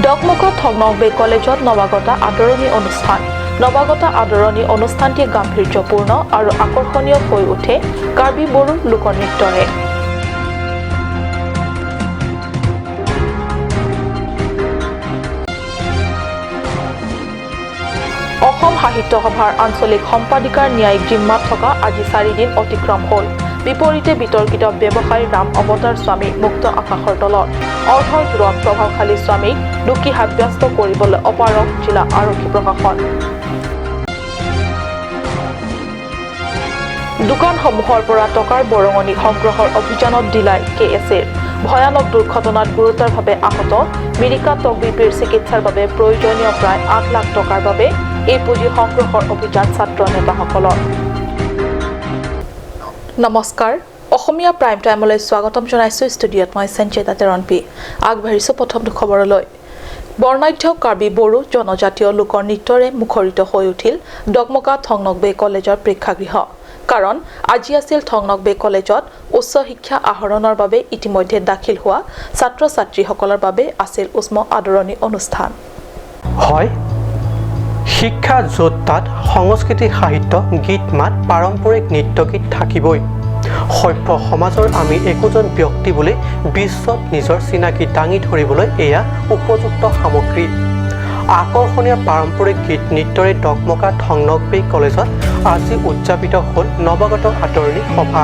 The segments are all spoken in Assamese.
ডকমুখত থংনংবে কলেজত নৱাগত আদৰণি অনুষ্ঠান নৱাগত আদৰণি অনুষ্ঠানটি গাম্ভীৰ্যপূৰ্ণ আৰু আকৰ্ষণীয় হৈ উঠে কাৰ্বি বড়ো লোকনৃত্যৰে অসম সাহিত্য সভাৰ আঞ্চলিক সম্পাদিকাৰ ন্যায়িক জিম্মাত থকা আজি 4 দিন অতিক্ৰম হ'ল বিপৰীতে বিতৰ্কিত ব্যৱসায়ী ৰাম অৱতাৰ স্বামী মুক্ত আকাশৰ তলত অৰ্থৰ জোৰত প্ৰভাৱশালী স্বামীক দুখী সাব্যস্ত কৰিবলৈ অপাৰক জিলা আৰক্ষী প্ৰশাসন দোকানসমূহৰ পৰা টকাৰ বৰঙণি সংগ্ৰহৰ অভিযানত দিলাই কেএছএৰ ভয়ানক দুৰ্ঘটনাত গুৰুতৰভাৱে আহত মিৰিকা তকবিপিৰ চিকিৎসাৰ বাবে প্ৰয়োজনীয় প্ৰায় 8 লাখ টকাৰ বাবে এই পুঁজি সংগ্ৰহৰ অভিযান ছাত্ৰ নেতাসকলৰ নমস্কাৰ অসমীয়া প্ৰাইম টাইমলৈ স্বাগতম জনাইছো ষ্টুডিঅ'ত মই সঞ্চিতা তেৰণপি আগবাঢ়িছো প্ৰথমটো খবৰলৈ বৰ্ণাঢ্য কাৰ্বি বড়ো জনজাতীয় লোকৰ নৃত্যৰে মুখৰিত হৈ উঠিল ডকমকা থংনংবে কলেজৰ প্ৰেক্ষাগৃহ কাৰণ আজি আছিল থংনংবে কলেজত উচ্চ শিক্ষা আহৰণৰ বাবে ইতিমধ্যে দাখিল হোৱা ছাত্ৰ ছাত্ৰীসকলৰ বাবে আছিল উষ্ম আদৰণি অনুষ্ঠান হয় শিক্ষা যোদ্ধাত সংস্কৃতি সাহিত্য গীত মাত পাৰম্পৰিক নৃত্য গীত থাকিবই সভ্য সমাজৰ আমি একোজন ব্যক্তি বুলি বিশ্বত নিজৰ চিনাকি দাঙি ধৰিবলৈ এয়া উপযুক্ত সামগ্ৰী আকৰ্ষণীয় পাৰম্পৰিক গীত নৃত্যৰে ডকমকা থংনংবে কলেজত আজি উদযাপিত হ'ল নৱাগত আদৰণি সভা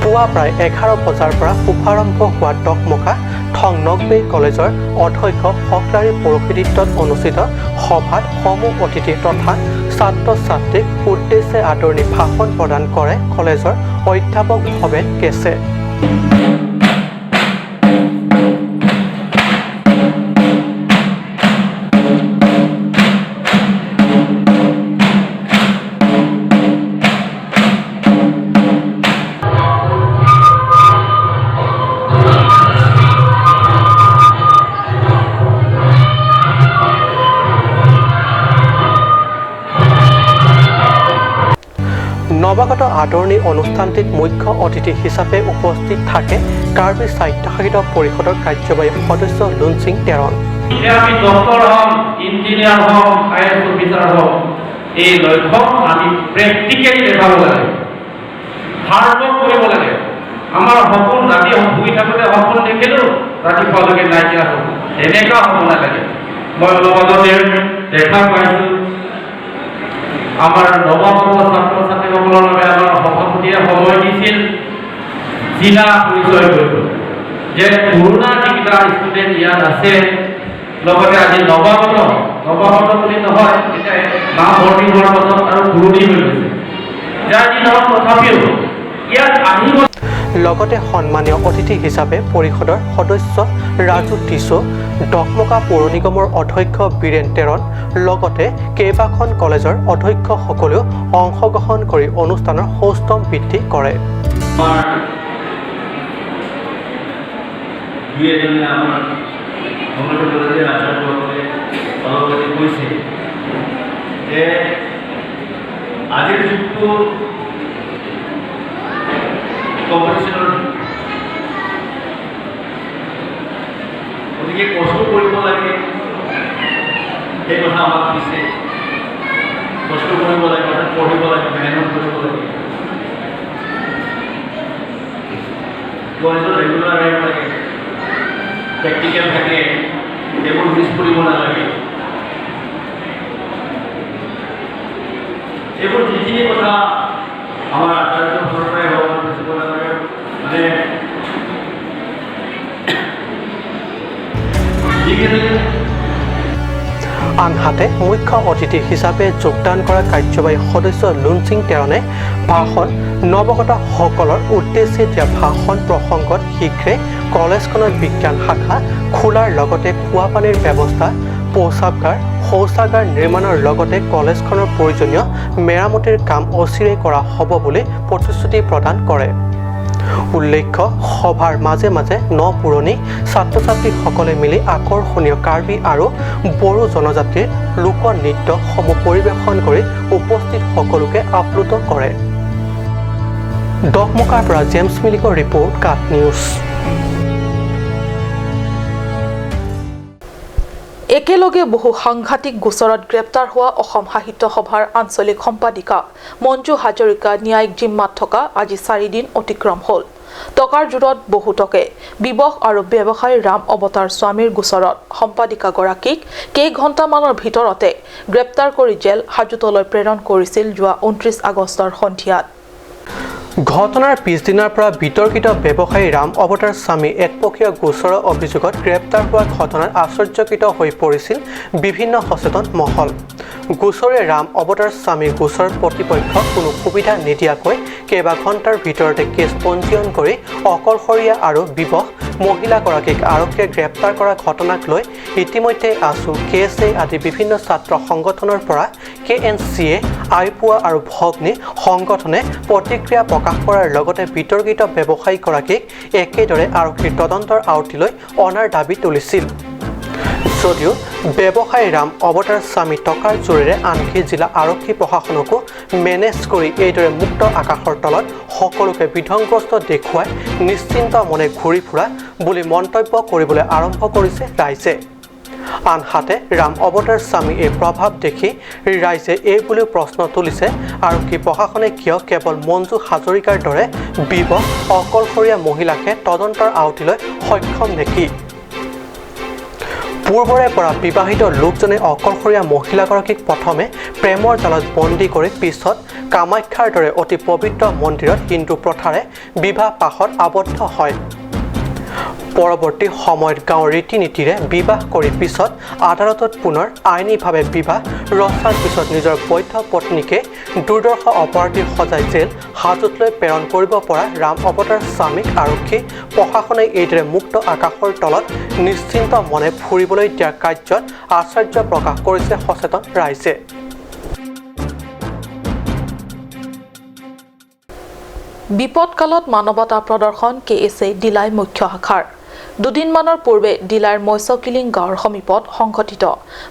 পুৱা প্ৰায় 11 বজাৰ পৰা শুভাৰম্ভ হোৱা ডকমকা থংনংবে কলেজৰ অধ্যক্ষ ফকলাৰী পৌৰোহিত্যত অনুষ্ঠিত সভাত সমূহ অতিথি তথা ছাত্ৰ ছাত্ৰীক উদ্দেশ্যে আদৰণি ভাষণ প্ৰদান কৰে কলেজৰ অধ্যাপক ভৱেন কেছে নৱাগত আদৰণি অনুষ্ঠানটিত মুখ্য অতিথি হিচাপে উপস্থিত থাকে কাৰ্বি সাহিত্য সাহিত্য পৰিষদৰ কাৰ্যবাহী সদস্য লুনচিং তেৰণ আমি ডক্টৰ হম ইঞ্জিনিয়াৰ হম আইএছ অফিচাৰ হম এই লক্ষ্য আমি প্ৰেক্টিকেলি দেখাব লাগে হাৰ্ড ৱৰ্ক কৰিব লাগে আমাৰ সপোন ৰাতি শুই থাকোঁতে সপোন দেখিলো ৰাতিপুৱালৈকে নাইকিয়া হ'ল এনেকুৱা হ'ব নালাগে মই লগতে দেখা পাইছোঁ আমাৰ নৱাগত ছাত্ৰ ছাত্ৰীসকলৰ বাবে আমাৰ সভাপতিয়ে সময় দিছিল জিলা পৰিচয় কৰিব যে পুৰণা যিকেইটা ষ্টুডেণ্ট ইয়াত আছে লগতে আজি নৱাগত বুলি নহয় এতিয়া নাম ভৰ্তি হোৱাৰ পাছত আৰু পুৰণি হৈ গৈছে যাৰ যি নহওক তথাপিও ইয়াত আহিব লগতে সন্মানীয় অতিথি হিচাপে পৰিষদৰ সদস্য ৰাজু টিছো ডকমকা পৌৰ নিগমৰ অধ্যক্ষ বীৰেন তেৰণ লগতে কেইবাখন কলেজৰ অধ্যক্ষসকলেও অংশগ্ৰহণ কৰি অনুষ্ঠানৰ সৌষ্টম বৃদ্ধি কৰে আজিৰ যুগটো কম্পিটিশ্যনৰ গতিকে কষ্ট কৰিব লাগে সেই কথা আমাক দিছে কষ্ট কৰিব লাগে অৰ্থাৎ পঢ়িব লাগে মেহনত কৰিব লাগে কলেজত ৰেগুলাৰ আহিব লাগে প্ৰেক্টিকেল থাকে সেইবোৰ মিছ কৰিব নালাগে এইবোৰ যিখিনি কথা আমাৰ আচাৰ্য ঘৰৰ পৰাই হওক মানে আনহাতে মুখ্য অতিথি হিচাপে যোগদান কৰা কাৰ্যবাহী সদস্য লুনচিং তেৰণে ভাষণ নৱাগতসকলৰ উদ্দেশ্যে দিয়া ভাষণ প্ৰসংগত শীঘ্ৰে কলেজখনৰ বিজ্ঞান শাখা খোলাৰ লগতে খোৱা পানীৰ ব্যৱস্থা প্ৰস্ৰাৱগাৰ শৌচাগাৰ নিৰ্মাণৰ লগতে কলেজখনৰ প্ৰয়োজনীয় মেৰামতিৰ কাম অচিৰেই কৰা হ'ব বুলি প্ৰতিশ্ৰুতি প্ৰদান কৰে উল্লেখ্য সভাৰ মাজে মাজে পুৰণি ছাত্ৰ ছাত্ৰীসকলে মিলি আকৰ্ষণীয় কাৰ্বি আৰু বড়ো জনজাতিৰ লোকনৃত্যসমূহ পৰিৱেশন কৰি উপস্থিত সকলোকে আপ্লুত কৰে ডকমকাৰ পৰা জেমছ মিলিকৰ ৰিপৰ্ট কাট নিউজ একেলগে বহু সাংঘাতিক গোচৰত গ্ৰেপ্তাৰ হোৱা অসম সাহিত্য সভাৰ আঞ্চলিক সম্পাদিকা মঞ্জু হাজৰিকা ন্যায়িক জিম্মাত থকা আজি 4 দিন অতিক্ৰম হ'ল। টকাৰ জোৰত বহুতকে বিবশ আৰু ব্যৱসায়ী ৰাম অৱতাৰ স্বামীৰ গোচৰত সম্পাদিকাগৰাকীক কেইঘণ্টামানৰ ভিতৰতে গ্ৰেপ্তাৰ কৰি জেল হাজতলৈ প্ৰেৰণ কৰিছিল যোৱা 29 আগষ্টৰ সন্ধিয়াত। ঘটনাৰ পিছদিনাৰ পৰা বিতৰ্কিত ব্যৱসায়ী ৰাম অৱতাৰ স্বামী একপক্ষীয় গোচৰৰ অভিযোগত গ্ৰেপ্তাৰ হোৱা ঘটনাত আশ্চৰ্যকিত হৈ পৰিছিল বিভিন্ন সচেতন মহল। গোচৰে ৰাম অৱতাৰ স্বামীৰ গোচৰ প্ৰতিপক্ষক কোনো সুবিধা নিদিয়াকৈ কেইবা ঘণ্টাৰ ভিতৰতে কেছ পঞ্জীয়ন কৰি অকলশৰীয়া আৰু বিবশ মহিলাগৰাকীক আৰক্ষীয়ে গ্ৰেপ্তাৰ কৰা ঘটনাক লৈ ইতিমধ্যে আছু কেএছএ আদি বিভিন্ন ছাত্ৰ সংগঠনৰ পৰা KNCA আইপুৱা আৰু ভগ্নী সংগঠনে প্ৰতিক্ৰিয়া প্ৰকাশ কৰাৰ লগতে বিতৰ্কিত ব্যৱসায়ীগৰাকীক একেদৰে আৰক্ষীৰ তদন্তৰ আওতিলৈ অনাৰ দাবী তুলিছিল। যদিও ব্যৱসায়ী ৰাম অৱতাৰ স্বামী টকাৰ জোৰেৰে আনকি জিলা আৰক্ষী প্ৰশাসনকো মেনেজ কৰি এইদৰে মুক্ত আকাশৰ তলত সকলোকে বিধ্বংগ্ৰস্ত দেখুৱাই নিশ্চিন্ত মনে ঘূৰি ফুৰা বুলি মন্তব্য কৰিবলৈ আৰম্ভ কৰিছে ৰাইজে। আনহাতে ৰাম অৱতাৰ স্বামী এই প্ৰভাৱ দেখি ৰাইজে এই বুলিও প্ৰশ্ন তুলিছে আৰক্ষী প্ৰশাসনে কিয় কেৱল মঞ্জু হাজৰিকাৰ দৰে বিবশ অকলশৰীয়া মহিলাকে তদন্তৰ আওতিলৈ সক্ষম নেকি? পূৰ্বৰে পৰা বিবাহিত লোকজনে অকলশৰীয়া মহিলাগৰাকীক প্ৰথমে প্ৰেমৰ জালত বন্দী কৰি পিছত কামাখ্যাৰ দৰে অতি পবিত্ৰ মন্দিৰত হিন্দু প্ৰথাৰে বিবাহ পাশত আবদ্ধ হয়। পৰৱৰ্তী সময়ত গাঁৱৰ ৰীতি নীতিৰে বিবাহ কৰি পিছত আদালতত পুনৰ আইনীভাৱে বিবাহ ৰচাৰ পিছত নিজৰ বৈধ পত্নীকে দুৰ্দৰ্শ অপৰাধীৰ সজাই জেল হাজতলৈ প্ৰেৰণ কৰিব পৰা ৰাম অৱতাৰ স্বামীক আৰক্ষী প্ৰশাসনে এইদৰে মুক্ত আকাশৰ তলত নিশ্চিন্ত মনে ফুৰিবলৈ দিয়া কাৰ্যত আশ্চৰ্য প্ৰকাশ কৰিছে সচেতন ৰাইজে। বিপদকালত মানৱতা প্ৰদৰ্শন KSA ডিলাই মুখ্য শাখাৰ দুদিনমানৰ পূৰ্বে ডিলাৰ মৈছকিলিং গাঁৱৰ সমীপত সংঘটিত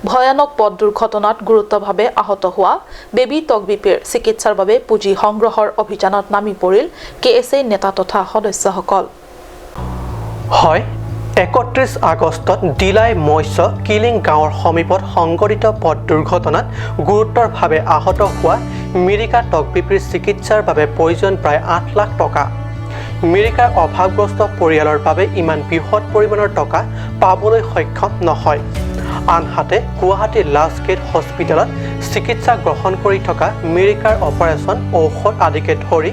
ভয়ানক পথ দুৰ্ঘটনাত গুৰুতৰভাৱে আহত হোৱা বেবী তকবিপিৰ চিকিৎসাৰ বাবে পুঁজি সংগ্ৰহৰ অভিযানত নামি পৰিল KSA নেতা তথা সদস্যসকল। হয়, 31 আগষ্টত ডিলাই মৈছ কিলিং গাঁৱৰ সমীপত সংঘটিত পথ দুৰ্ঘটনাত গুৰুতৰভাৱে আহত হোৱা মিৰিকা তকবিপিৰ চিকিৎসাৰ বাবে প্ৰয়োজন প্ৰায় 8 লাখ টকা। মিৰিকাৰ অভাৱগ্ৰস্ত পৰিয়ালৰ বাবে ইমান বৃহৎ পৰিমাণৰ টকা পাবলৈ সক্ষম নহয়। আনহাতে গুৱাহাটীৰ লাষ্ট গেট হস্পিটেলত চিকিৎসা গ্ৰহণ কৰি থকা মিৰিকাৰ অপাৰেশ্যন ঔষধ আদিকে ধৰি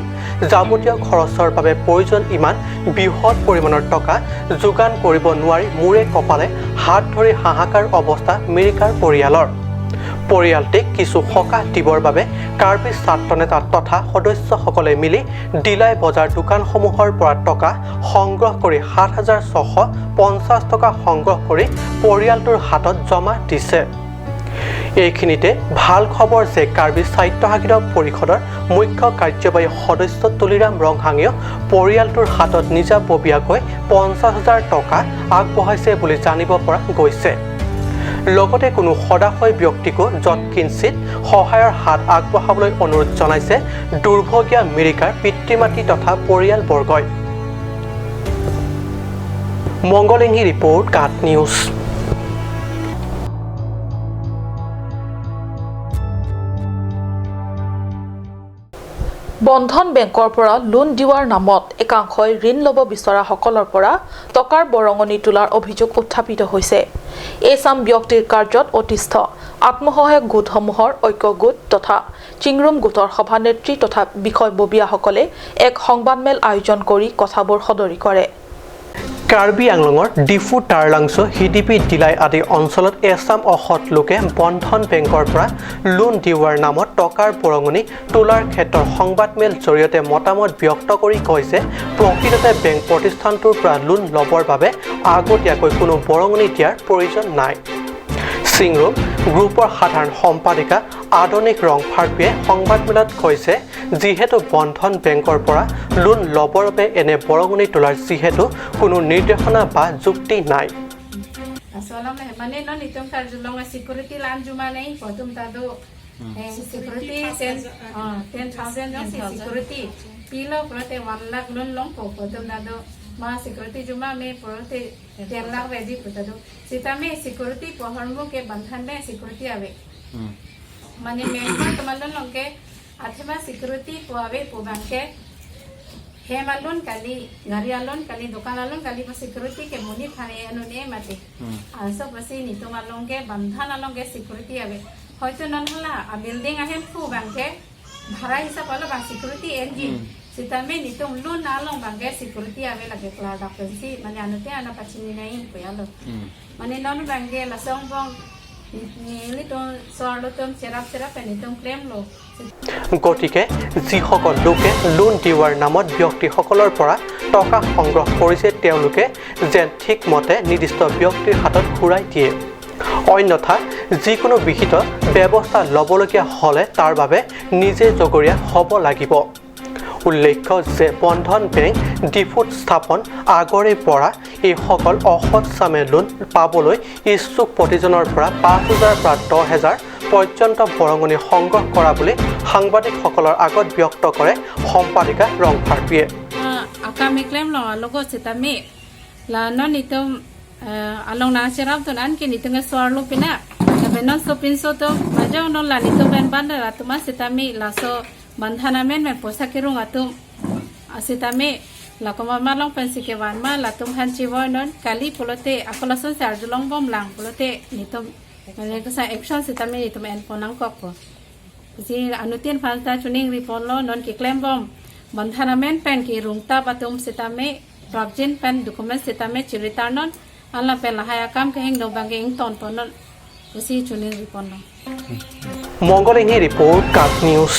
যাৱতীয় খৰচৰ বাবে প্ৰয়োজন ইমান বৃহৎ পৰিমাণৰ টকা যোগান কৰিব নোৱাৰি মূৰে কপালে হাত ধৰি হাহাকাৰ অৱস্থা মিৰিকাৰ পৰিয়ালৰ। পৰিয়ালটিক কিছু সকাহ দিবৰ বাবে কাৰ্বি ছাত্ৰ নেতা তথা সদস্যসকলে মিলি ডিলাই বজাৰ দোকানসমূহৰ পৰা টকা সংগ্ৰহ কৰি 7,650 টকা সংগ্ৰহ কৰি পৰিয়ালটোৰ হাতত জমা দিছে। এইখিনিতে ভাল খবৰ যে কাৰ্বি স্বায়ত্তশাসিত পৰিষদৰ মুখ্য কাৰ্যবাহী সদস্য তুলিৰাম ৰংহাঙেও পৰিয়ালটোৰ হাতত নিজাববীয়াকৈ 50,000 টকা আগবঢ়াইছে বুলি জানিব পৰা গৈছে। লগতে কোনো সদাশয় ব্যক্তিকো যৎকিঞ্চিত সহায়ৰ হাত আগবঢ়াবলৈ অনুৰোধ জনাইছে দুৰ্ভগীয়া মিৰিকাৰ পিতৃ মাতৃ তথা পৰিয়ালবৰ্গই। মংগলিংহি ৰিপৰ্ট কাট নিউজ। বন্ধন বেংকৰ পৰা লোন দিওৱাৰ নামত একাংশই ঋণ ল'ব বিচৰা সকলৰ পৰা টকাৰ বৰঙণি তোলাৰ অভিযোগ উত্থাপিত হৈছে। এই চাম ব্যক্তিৰ কাৰ্যত অতিষ্ঠ আত্মসহায়ক গোটসমূহৰ ঐক্য গোট তথা চিংৰুম গোটৰ সভানেত্ৰী তথা বিষয়ববীয়াসকলে এক সংবাদমেল আয়োজন কৰি কথাবোৰ সদৰি কৰে। কাৰ্বি আংলঙৰ ডিফু টাৰলাংছো হিডিপি ডিলাই আদি অঞ্চলত এছাম অসৎ লোকে বন্ধন বেংকৰ পৰা লোন দিওৱাৰ নামত টকাৰ বৰঙণি তোলাৰ ক্ষেত্ৰত সংবাদমেল জৰিয়তে মতামত ব্যক্ত কৰি কয় যে প্ৰকৃততে বেংক প্ৰতিষ্ঠানটোৰ পৰা লোন ল'বৰ বাবে আগতীয়াকৈ কোনো বৰঙণি দিয়াৰ প্ৰয়োজন নাই। চিংৰুম গ্ৰুপৰ সাধাৰণ সম্পাদিকা আদনিক ৰংফাৰ্পিয়ে সংবাদমেলত কৈছে যিহেতু বন্ধন বেংকৰ পৰা লোন ল'বৰ বাবে এনে বৰঙণি তোলাৰ যিহেতু কোনো নিৰ্দেশনা বা যুক্তি নাই। ma security cuma me porote dialog ready putado sita me security pohormo ke bandhan me security ave mane me temalon longke athema security po ave po banke he malon kali gari alon kali dokan alon kali pa security ke muni thane anu ne mate aso pasi ni to malon ke bandhan alon ke security ave hoyto nan hala a building ahem pu banke bhara hisab alo bang security engine sitame nitung lun along bangge security ave lage klar dapensi mane anute ana pachini nai puyalo mane non bangge lasong bong ni to sorlo tom serap nitung claim lo গতিকে যিসকল লোকে লোন দিওয়াৰ নামত ব্যক্তিসকলৰ পৰা টকা সংগ্ৰহ কৰিছে তেওঁলোকে যেন ঠিকমতে নিৰ্দিষ্ট ব্যক্তিৰ হাতত ঘূৰাই দিয়ে অন্যথা যিকোনো বিহিত ব্যৱস্থা ল'বলগীয়া হ'লে তাৰ বাবে নিজে জগৰীয়া হ'ব লাগিব উল্লেখ্য যে বন্ধন বেংক ডিফুট স্থাপন আগৰে পৰা এই সকল অসৎসামে লোন পাবলৈ ইচ্ছুক প্ৰতিজনৰ পৰা ৫,০০০ পৰা ১০,০০০ পৰ্যন্ত বৰঙণি সংগ্ৰহ কৰা বুলি সাংবাদিকসকলৰ আগত ব্যক্ত কৰে সম্পাদিকা ৰংফাৰপিয়ে akami claim lo logo sitame la non nitum along na serap ton an ke nitung swar lo pina benon so pinso to majo non la nitum ben bandara tuma sitame la so bandhana men me posa kirung atum asitame la koma malong pensi ke wan ma la tum han chiwon non kali polote akolason sar julong bom lang polote nitum mane ko sa action sitame nitum en ponang kok po si anutien falta chuning ripon lo non ki claim bom bandhana men pen ki rungta patum sitame projin pen document sitame chiritarnon alla pe la haya kam ke heng no bange ing ton ponon si chuning ripon lo মংগলিনী ৰিপৰ্ট কাট নিউজ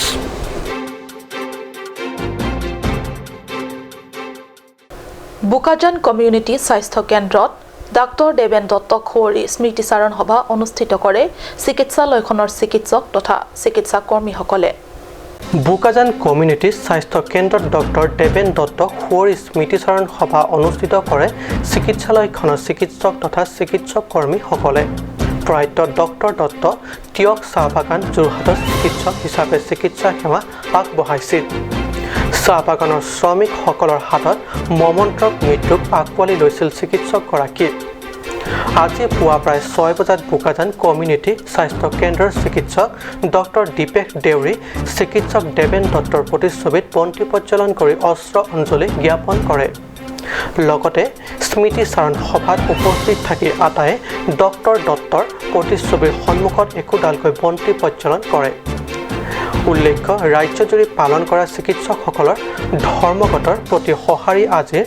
বুকাজান কমিউনিটি স্বাস্থ্য কেন্দ্ৰত ডাক্তৰ দেবেন দত্ত খোৱাৰী স্মৃতিচাৰণ সভা অনুষ্ঠিত কৰে চিকিৎসালয়খনৰ চিকিৎসক তথা চিকিৎসা কৰ্মীসকলে বুকাজান কমিউনিটি স্বাস্থ্য কেন্দ্ৰত ডক্টৰ দেবেন দত্ত খোৱাৰী স্মৃতিচাৰণ সভা অনুষ্ঠিত কৰে চিকিৎসালয়খনৰ চিকিৎসক তথা চিকিৎসক কৰ্মীসকলে প্ৰয়াত ডক্টৰ দত্ত তিয়ক চাহ বাগান যোৰহাটৰ চিকিৎসক হিচাপে চিকিৎসা সেৱা আগবঢ়াইছিল চাহ বাগানৰ শ্ৰমিকসকলৰ হাতত মমন্ত্ৰক মৃত্যুক আকোৱালি লৈছিল চিকিৎসকগৰাকী আজি পুৱা প্ৰায় 6 বজাত বুকাজান কমিউনিটি স্বাস্থ্য কেন্দ্ৰৰ চিকিৎসক ডক্টৰ দীপেশ দেউৰী চিকিৎসক দেবেন দত্তৰ প্ৰতিচ্ছবিত বন্তি প্ৰজ্বলন কৰি অস্ত্ৰ অঞ্জলি জ্ঞাপন কৰে লগতে স্মৃতিচাৰণ সভাত উপস্থিত থাকি আটায়ে ডক্টৰ দত্তৰ প্ৰতিচ্ছবিৰ সন্মুখত একোডালকৈ বন্তি প্ৰজ্বলন কৰে উল্লেখ্য ৰাজ্যজুৰি পালন কৰা চিকিৎসকসকলৰ ধৰ্মগতৰ প্ৰতি সঁহাৰি আজিৰ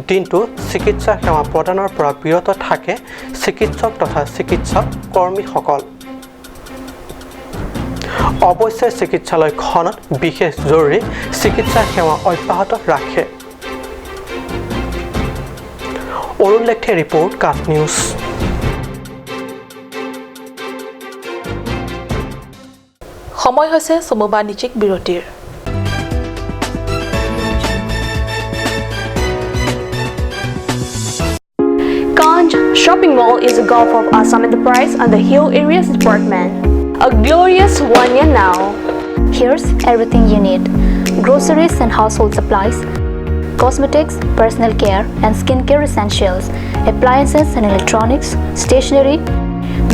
দিনটো চিকিৎসা সেৱা প্ৰদানৰ পৰা বিৰত থাকে চিকিৎসক তথা চিকিৎসক কৰ্মীসকল অৱশ্যে চিকিৎসালয়খনত বিশেষ জৰুৰী চিকিৎসা সেৱা অব্যাহত ৰাখে অৰুণ লেখে ৰিপৰ্ট কাট নিউজ সময় হৈছে চমু বাণিজ্যিক বিৰতিৰ Ganj Shopping Mall is a gulf of Assam Enterprise and the Hill Areas Department. A glorious 1 year now. Here's everything you need: groceries and household supplies, cosmetics, personal care and skincare essentials, appliances and electronics, stationery,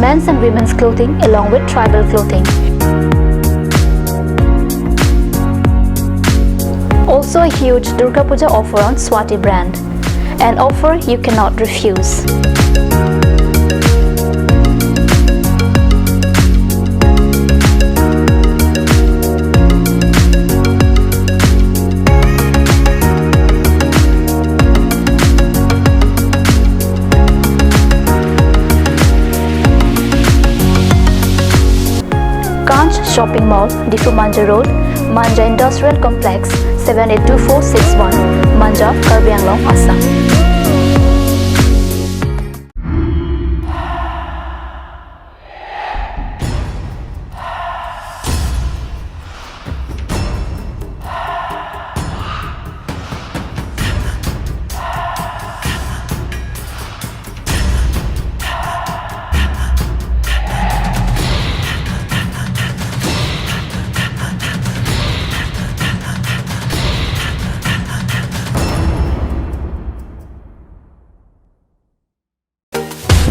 men's and women's clothing along with tribal clothing. Also a huge Durga Puja offer on Swati brand. An offer you cannot refuse. Ganj Shopping Mall, Difu Manja Road, Manja Industrial Complex, 782461, Manja, Karbi Anglong, Assam.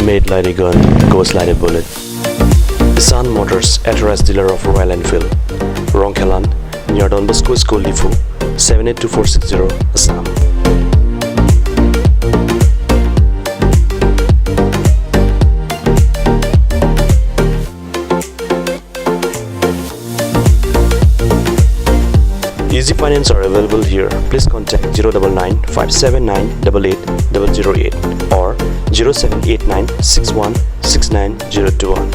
Made like a gun, goes like a bullet. Sun Motors, authorized dealer of Royal Enfield. Rongkelan, near Don Bosco School Depot, 782460, Assam. Easy finance are available here. Please contact 099 579 88008 or 0789 61 69021.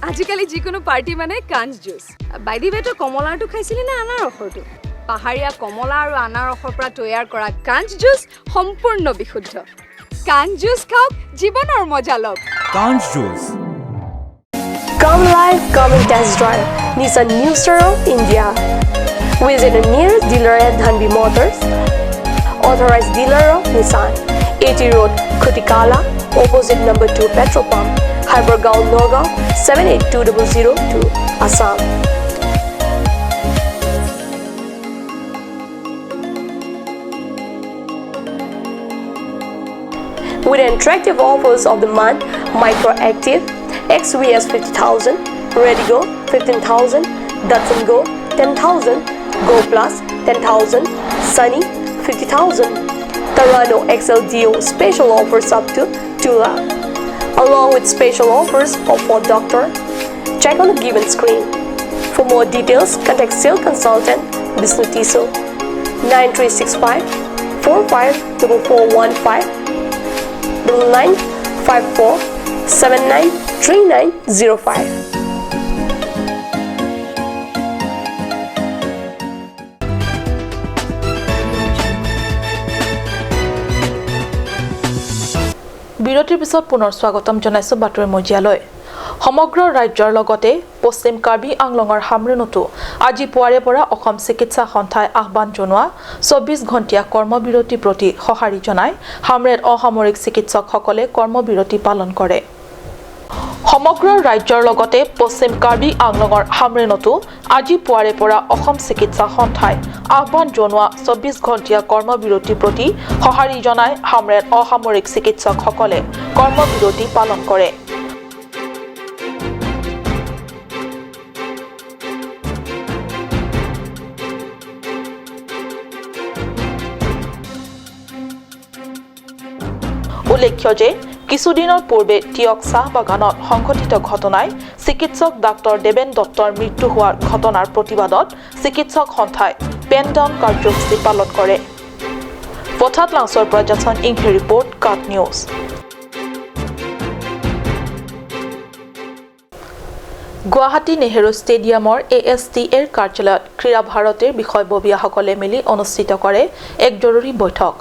আজিকালি যিকোনো পাৰ্টি মানে কাঞ্চ জুচ বাইদি বেটো কমলাটো খাইছিলি না আনাৰসৰটো পাহাৰীয়া কমলা আৰু আনাৰসৰ পৰা তৈয়াৰ কৰা কাঞ্চ জুচ সম্পূৰ্ণ বিশুদ্ধ কাঞ্চ জুচ খাওক জীৱনৰ মজা লওক কাঞ্চ juice Come live, come and test drive Nissan New Star India. Visit a nearest dealer at Dhanbi Motors. Authorized dealer of Nissan. 80 Road, Kutikala, opposite number 2 petrol pump, Hypergaon, Nagaon, 782002, Assam. With attractive offers of the month, Microactive, XVS 50,000, Redigo 15,000, Datsun Go 10,000, Go Plus 10,000, Sunny 50,000, Tarano XLDO special offers up to 2 lakh, along with special offers of Ford Doctor. Check on the given screen. For more details, contact sales consultant Vishnu Tiso 9365 454415 954 793905. বিৰতিৰ পিছত পুনৰ স্বাগতম জনাইছো বাতৰি মজিয়ালৈ সমগ্ৰ ৰাজ্যৰ লগতে পশ্চিম কাৰ্বি আংলঙৰ হামৰেনতো আজি পুৱাৰে পৰা অসম চিকিৎসা সন্থাই আহ্বান জনোৱা 24 ঘণ্টিয়া কৰ্মবিৰতি প্ৰতি সঁহাৰি জনাই হামৰেত অসামৰিক চিকিৎসকসকলে কৰ্মবিৰতি পালন কৰে সমগ্ৰ ৰাজ্যৰ লগতে পশ্চিম কাৰ্বি আংলঙৰ হামৰেনতো আজি পুৱাৰে পৰা অসম চিকিৎসা সন্থাই আহ্বান জনোৱা 24 ঘণ্টিয়া কৰ্মবিৰতি প্ৰতি সঁহাৰি জনাই হামৰেত অসামৰিক চিকিৎসকসকলে কৰ্মবিৰতি পালন কৰে উল্লেখ্য যে কিছুদিনৰ পূৰ্বে টিয়ক চাহ বাগানত সংঘটিত ঘটনাই চিকিৎসক ডাক্তৰ দেবেন দত্তৰ মৃত্যু হোৱাৰ ঘটনাৰ প্ৰতিবাদত চিকিৎসক সন্থাই পেন ডাউন কাৰ্যসূচী পালন কৰে পথাত লাংছৰ পৰা জাছন ইংঘে ৰিপৰ্ট কাট নিউজ গুৱাহাটী নেহেৰু ষ্টেডিয়ামৰ ASTAৰ কাৰ্যালয়ত ক্ৰীড়া ভাৰতীৰ বিষয়ববীয়াসকলে মিলি অনুষ্ঠিত কৰে এক জৰুৰী বৈঠক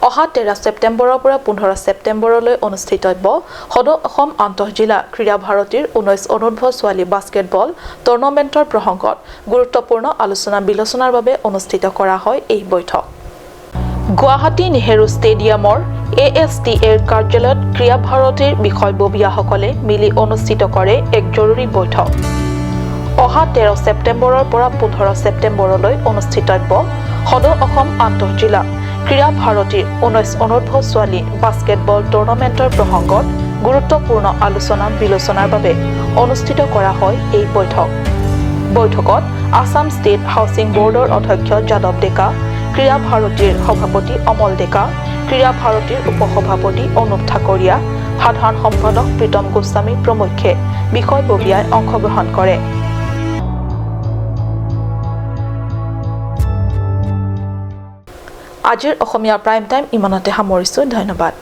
অহা 13 ছেপ্টেম্বৰৰ পৰা 15 ছেপ্টেম্বৰলৈ অনুষ্ঠিত হ'ব সদৌ অসম আন্তঃজিলা ক্ৰীড়া ভাৰতীৰ 19 অনুৰ্ধ ছোৱালী বাস্কেটবল টুৰ্ণামেণ্টৰ প্ৰসংগত গুৰুত্বপূৰ্ণ আলোচনা বিলোচনাৰ বাবে অনুষ্ঠিত কৰা হয় এই বৈঠক গুৱাহাটী নেহেৰু ষ্টেডিয়ামৰ ASTAৰ কাৰ্যালয়ত ক্ৰীড়া ভাৰতীৰ বিষয়ববীয়াসকলে মিলি অনুষ্ঠিত কৰে এক জৰুৰী বৈঠক অহা 13 ছেপ্টেম্বৰৰ পৰা 15 ছেপ্টেম্বৰলৈ অনুষ্ঠিত হ'ব সদৌ অসম আন্তঃজিলা ক্ৰীড়া ভাৰতীৰ 19 অনুৰ্ধ ছোৱালী বাস্কেটবল টুৰ্ণামেণ্টৰ প্ৰসংগত গুৰুত্বপূৰ্ণ আলোচনা বিলোচনাৰ বাবে অনুষ্ঠিত কৰা হয় এই বৈঠকত আসাম ষ্টেট হাউচিং বোৰ্ডৰ অধ্যক্ষ যাদৱ ডেকা ক্ৰীড়া ভাৰতীৰ সভাপতি অমল ডেকা ক্ৰীড়া ভাৰতীৰ উপসভাপতি অনুপ ঠাকুৰীয়া সাধাৰণ সম্পাদক প্ৰীতম গোস্বামী প্ৰমুখ্যে বিষয়ববীয়াই অংশগ্ৰহণ কৰে আজিৰ অসমীয়া প্ৰাইম টাইম ইমানতে সামৰিছো ধন্যবাদ